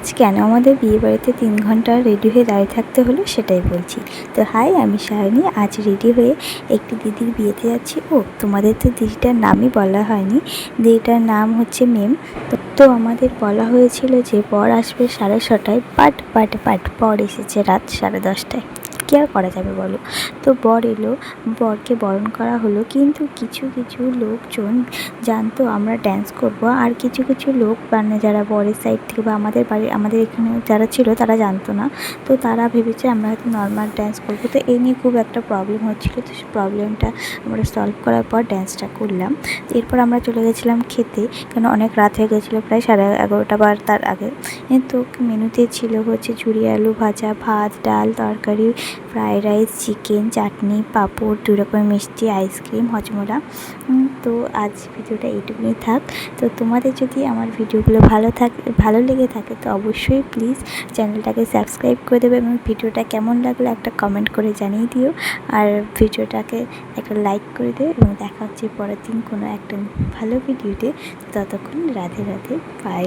আজ কেন আমাদের বিয়েবাড়িতে 3 ঘন্টা রেডি হয়ে দাঁড়িয়ে থাকতে হলো সেটাই বলছি। তো হাই, আমি সায়নী। আজ রেডি হয়ে একটি দিদির বিয়েতে যাচ্ছি। তোমাদের তো দিদিটার নামই বলা হয়নি। দিদিটার নাম হচ্ছে মেম। তো আমাদের বলা হয়েছিল যে বর আসবে 6:30টায়, বাট বর এসেছে রাত 10:30টায়। কী আর করা যাবে বলো। তো বর এলো, বরকে বরণ করা হলো, কিন্তু কিছু লোকজন জানতো আমরা ড্যান্স করব, আর কিছু লোক মানে যারা বরের সাইড থেকে বা আমাদের এখানে যারা ছিল তারা জানতো না। তো তারা ভেবেছে আমরা হয়তো নর্মাল ড্যান্স করবো। তো এই নিয়ে খুব একটা প্রবলেম হচ্ছিলো। তো সেই প্রবলেমটা আমরা সলভ করার পর ড্যান্সটা করলাম। এরপর আমরা চলে গেছিলাম খেতে, কেন অনেক রাত হয়ে গেছিলো, প্রায় 11:30 বা তার আগে। তো মেনুতে ছিল হচ্ছে ঝুরি আলু ভাজা, ভাত, ডাল, তরকারি, ফ্রায়েড রাইস, চিকেন, চাটনি, পাঁপড়, 2 রকমের মিষ্টি, আইসক্রিম, হজমোলা। তো আজ ভিডিওটা এইটুকুই থাক। তো তোমাদের যদি আমার ভিডিওগুলো ভালো লেগে থাকে তো অবশ্যই প্লিজ চ্যানেলটাকে সাবস্ক্রাইব করে দেবে, এবং ভিডিওটা কেমন লাগলো একটা কমেন্ট করে জানিয়ে দিও, আর ভিডিওটাকে একটা লাইক করে দেবে। এবং দেখা হচ্ছে পরের দিন কোনো একটা ভালো ভিডিওতে। ততক্ষণ রাধে রাধে, বাই।